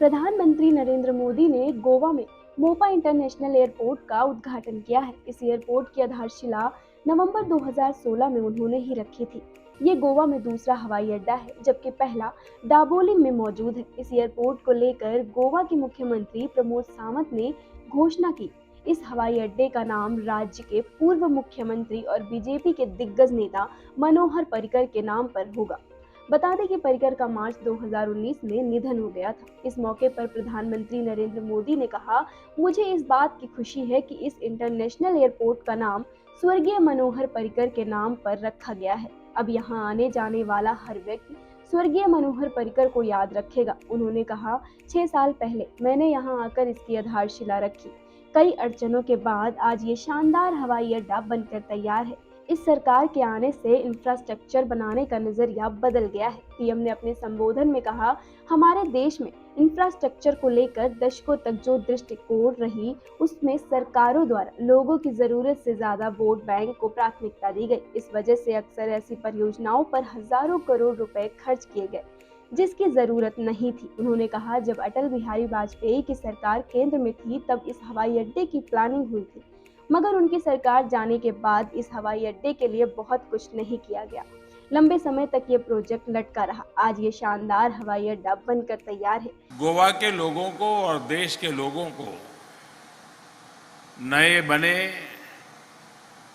प्रधानमंत्री नरेंद्र मोदी ने गोवा में मोपा इंटरनेशनल एयरपोर्ट का उद्घाटन किया है। इस एयरपोर्ट की आधारशिला नवंबर 2016 में उन्होंने ही रखी थी। ये गोवा में दूसरा हवाई अड्डा है, जबकि पहला डाबोलिम में मौजूद है। इस एयरपोर्ट को लेकर गोवा के मुख्यमंत्री प्रमोद सावंत ने घोषणा की। इस हवाई अड्डे का नाम राज्य के पूर्व मुख्यमंत्री और बीजेपी के दिग्गज नेता मनोहर पर्रिकर के नाम पर होगा। बता दें कि पर्रिकर का मार्च 2019 में निधन हो गया था। इस मौके पर प्रधानमंत्री नरेंद्र मोदी ने कहा, मुझे इस बात की खुशी है कि इस इंटरनेशनल एयरपोर्ट का नाम स्वर्गीय मनोहर पर्रिकर के नाम पर रखा गया है। अब यहाँ आने जाने वाला हर व्यक्ति स्वर्गीय मनोहर पर्रिकर को याद रखेगा। उन्होंने कहा, 6 साल पहले मैंने यहाँ आकर इसकी आधारशिला रखी। कई अड़चनों के बाद आज ये शानदार हवाई अड्डा बनकर तैयार है। इस सरकार के आने से इंफ्रास्ट्रक्चर बनाने का नजरिया बदल गया है। पीएम ने अपने संबोधन में कहा, हमारे देश में इंफ्रास्ट्रक्चर को लेकर दशकों तक जो दृष्टिकोण रही, उसमें सरकारों द्वारा लोगों की जरूरत से ज्यादा वोट बैंक को प्राथमिकता दी गई। इस वजह से अक्सर ऐसी परियोजनाओं पर हजारों करोड़ रुपए खर्च किए गए जिसकी जरूरत नहीं थी। उन्होंने कहा, जब अटल बिहारी वाजपेयी की सरकार केंद्र में थी तब इस हवाई अड्डे की प्लानिंग हुई थी, मगर उनकी सरकार जाने के बाद इस हवाई अड्डे के लिए बहुत कुछ नहीं किया गया। लंबे समय तक ये प्रोजेक्ट लटका रहा। आज ये शानदार हवाई अड्डा बनकर तैयार है। गोवा के लोगों को और देश के लोगों को नए बने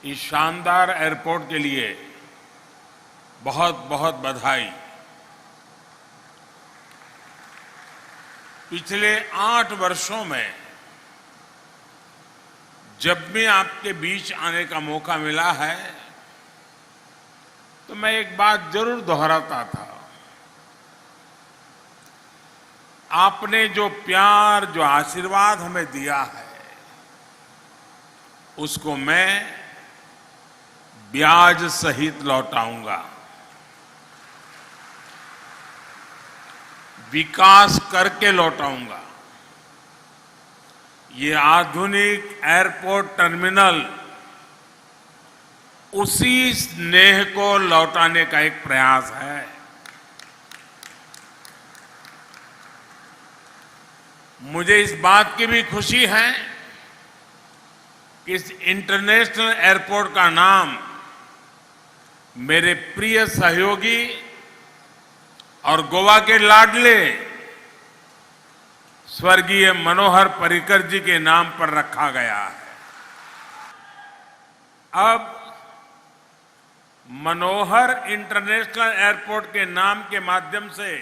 इस शानदार एयरपोर्ट के लिए बहुत बहुत बधाई। पिछले 8 वर्षों में जब भी आपके बीच आने का मौका मिला है तो मैं एक बात जरूर दोहराता था। आपने जो प्यार, जो आशीर्वाद हमें दिया है, उसको मैं ब्याज सहित लौटाऊंगा। विकास करके लौटाऊंगा। ये आधुनिक एयरपोर्ट टर्मिनल उसी स्नेह को लौटाने का एक प्रयास है। मुझे इस बात की भी खुशी है कि इस इंटरनेशनल एयरपोर्ट का नाम मेरे प्रिय सहयोगी और गोवा के लाडले स्वर्गीय मनोहर पर्रिकर जी के नाम पर रखा गया है। अब मनोहर इंटरनेशनल एयरपोर्ट के नाम के माध्यम से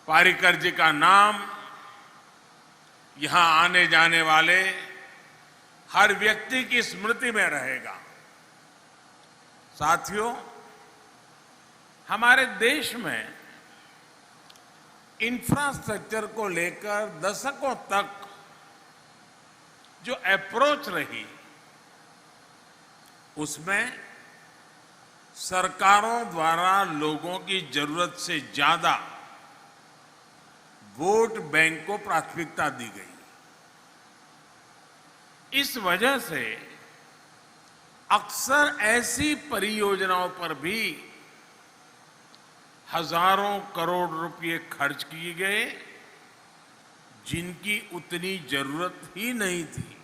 पर्रिकर जी का नाम यहां आने जाने वाले हर व्यक्ति की स्मृति में रहेगा। साथियों, हमारे देश में इंफ्रास्ट्रक्चर को लेकर दशकों तक जो अप्रोच रही, उसमें सरकारों द्वारा लोगों की जरूरत से ज्यादा वोट बैंक को प्राथमिकता दी गई। इस वजह से अक्सर ऐसी परियोजनाओं पर भी हजारों करोड़ रुपए खर्च किए गए जिनकी उतनी जरूरत ही नहीं थी।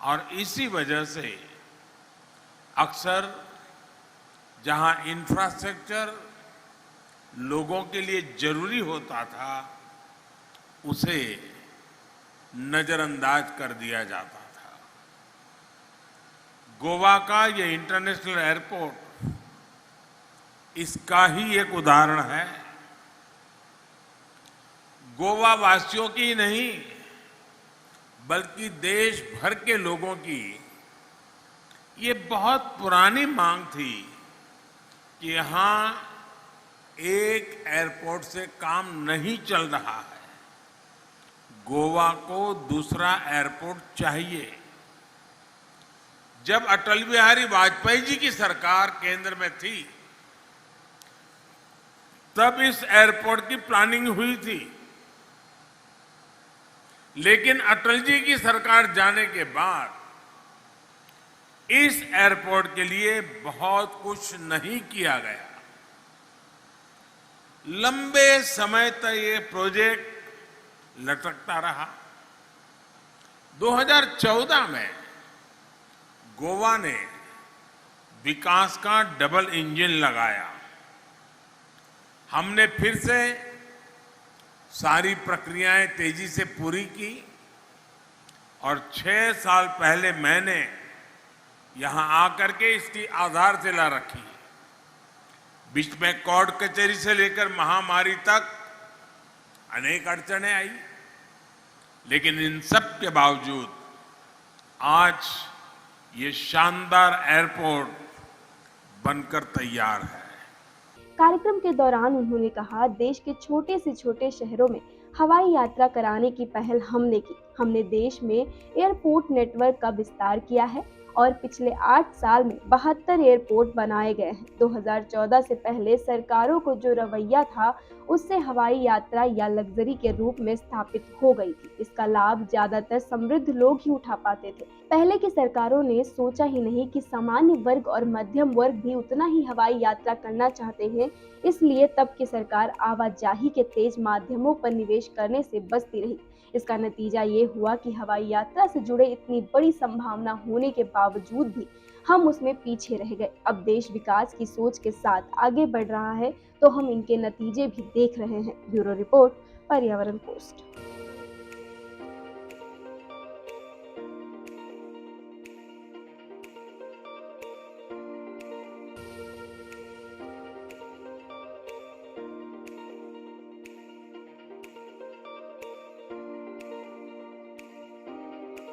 और इसी वजह से अक्सर जहां इंफ्रास्ट्रक्चर लोगों के लिए जरूरी होता था, उसे नजरअंदाज कर दिया जाता था। गोवा का ये इंटरनेशनल एयरपोर्ट इसका ही एक उदाहरण है। गोवा वासियों की नहीं, बल्कि देश भर के लोगों की ये बहुत पुरानी मांग थी कि यहां एक एयरपोर्ट से काम नहीं चल रहा है, गोवा को दूसरा एयरपोर्ट चाहिए। जब अटल बिहारी वाजपेयी जी की सरकार केंद्र में थी, तब इस एयरपोर्ट की प्लानिंग हुई थी। लेकिन अटल जी की सरकार जाने के बाद इस एयरपोर्ट के लिए बहुत कुछ नहीं किया गया। लंबे समय तक ये प्रोजेक्ट लटकता रहा। 2014 में गोवा ने विकास का डबल इंजन लगाया। हमने फिर से सारी प्रक्रियाएं तेजी से पूरी की और 6 साल पहले मैंने यहां आकर के इसकी आधारशिला रखी। बीच में कोर्ट कचहरी से लेकर महामारी तक अनेक अड़चनें आई, लेकिन इन सब के बावजूद आज ये शानदार एयरपोर्ट बनकर तैयार है। कार्यक्रम के दौरान उन्होंने कहा, देश के छोटे से छोटे शहरों में हवाई यात्रा कराने की पहल हमने की। हमने देश में एयरपोर्ट नेटवर्क का विस्तार किया है और पिछले 8 साल में 72 एयरपोर्ट बनाए गए हैं। 2014 से पहले सरकारों को जो रवैया था, उससे हवाई यात्रा या लग्जरी के रूप में स्थापित हो गई थी। इसका लाभ ज्यादातर समृद्ध लोग ही उठा पाते थे। पहले की सरकारों ने सोचा ही नहीं कि सामान्य वर्ग और मध्यम वर्ग भी उतना ही हवाई यात्रा करना चाहते हैं। इसलिए तब की सरकार आवाजाही के तेज माध्यमों पर निवेश करने से बचती रही। इसका नतीजा ये हुआ कि हवाई यात्रा से जुड़े इतनी बड़ी संभावना होने के बावजूद भी हम उसमें पीछे रह गए। अब देश विकास की सोच के साथ आगे बढ़ रहा है, तो हम इनके नतीजे भी देख रहे हैं। ब्यूरो रिपोर्ट, पर्यावरण पोस्ट।